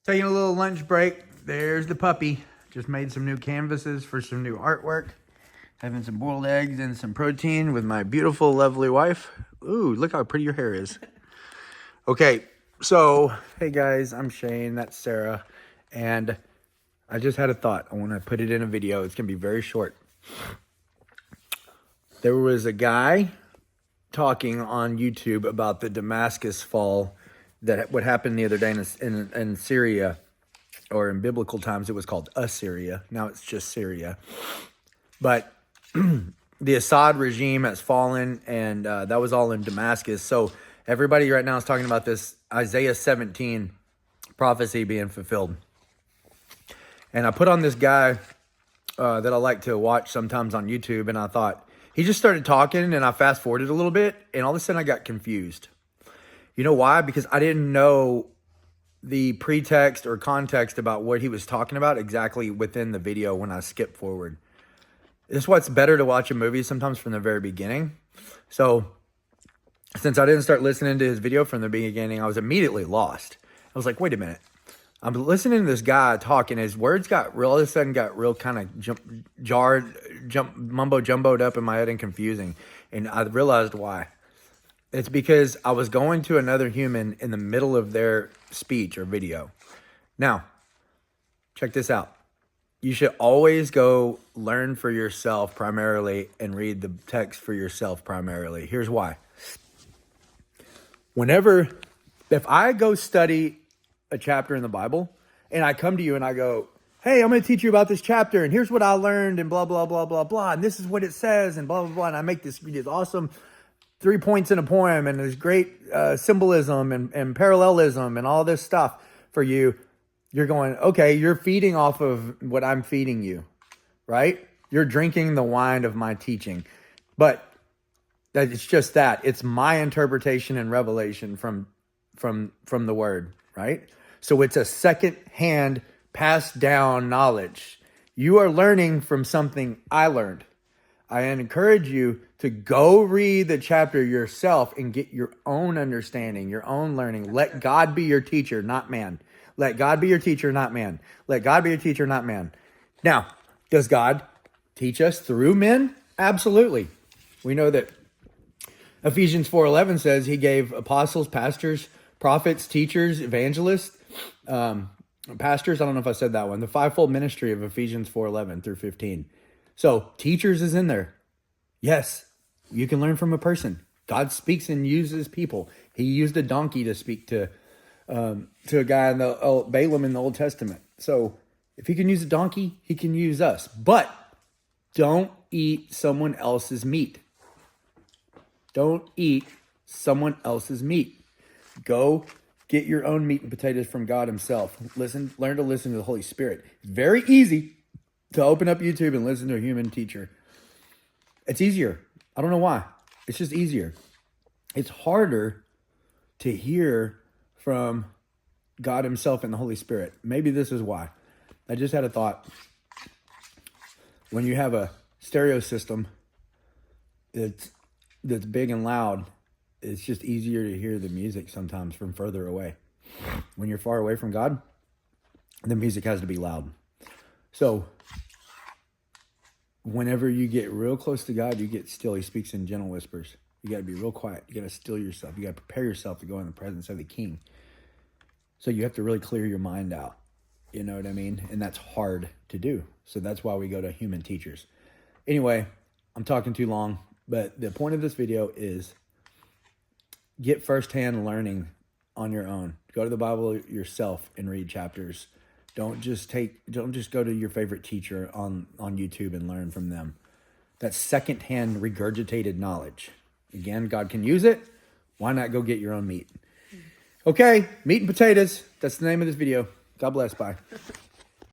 Taking a little lunch break. There's the puppy. Just made some new canvases for some new artwork. Having some boiled eggs and some protein with my beautiful, lovely wife. Ooh, look how pretty your hair is. Okay, so, hey guys, I'm Shane, that's Sarah. And I just had a thought. I want to put it in a video. It's going to be very short. There was a guy talking on YouTube about the Damascus fall that what happened the other day in Syria, or in biblical times it was called Assyria. Now it's just Syria. But the Assad regime has fallen, and that was all in Damascus. So everybody right now is talking about this Isaiah 17 prophecy being fulfilled. And I put on this guy that I like to watch sometimes on YouTube, and I thought, he just started talking, and I fast forwarded a little bit, and all of a sudden I got confused. You know why? Because I didn't know the pretext or context about what he was talking about exactly within the video when I skipped forward. It's what's better to watch a movie sometimes from the very beginning. So since I didn't start listening to his video from the beginning, I was immediately lost. I was like, wait a minute. I'm listening to this guy talking. His words got real, all of a sudden got real kind of mumbo jumboed up in my head and confusing. And I realized why. It's because I was going to another human in the middle of their speech or video. Now, check this out. You should always go learn for yourself primarily and read the text for yourself primarily. Here's why. If I go study a chapter in the Bible and I come to you and I go, hey, I'm going to teach you about this chapter and here's what I learned and blah, blah, blah, blah, blah. And this is what it says and blah, blah, blah. And I make this awesome 3 points in a poem and there's great symbolism and parallelism and all this stuff for you. You're going, okay, you're feeding off of what I'm feeding you, right? You're drinking the wine of my teaching. But it's just that. It's my interpretation and revelation from the word, right? So it's a second-hand, passed down knowledge. You are learning from something I learned. I encourage you to go read the chapter yourself and get your own understanding, your own learning. Let God be your teacher, not man. Let God be your teacher, not man. Let God be your teacher, not man. Now, does God teach us through men? Absolutely. We know that Ephesians 4:11 says he gave apostles, pastors, prophets, teachers, evangelists, pastors. I don't know if I said that one. The fivefold ministry of Ephesians 4:11 through 15. So teachers is in there. Yes, you can learn from a person. God speaks and uses people. He used a donkey to speak to a guy in the Balaam in the Old Testament. So if he can use a donkey, he can use us. But don't eat someone else's meat. Don't eat someone else's meat. Go get your own meat and potatoes from God himself. Learn to listen to the Holy Spirit. It's very easy to open up YouTube and listen to a human teacher. It's easier. I don't know why. It's just easier. It's harder to hear from God himself and the Holy Spirit. Maybe this is why. I just had a thought. When you have a stereo system that's big and loud, it's just easier to hear the music sometimes from further away. When you're far away from God, the music has to be loud. So whenever you get real close to God, you get still. He speaks in gentle whispers. You got to be real quiet. You got to still yourself. You got to prepare yourself to go in the presence of the King. So you have to really clear your mind out. You know what I mean? And that's hard to do. So that's why we go to human teachers. Anyway, I'm talking too long, but the point of this video is get firsthand learning on your own. Go to the Bible yourself and read chapters. Don't just go to your favorite teacher on YouTube and learn from them. That's secondhand regurgitated knowledge. Again, God can use it. Why not go get your own meat? Okay, meat and potatoes. That's the name of this video. God bless. Bye.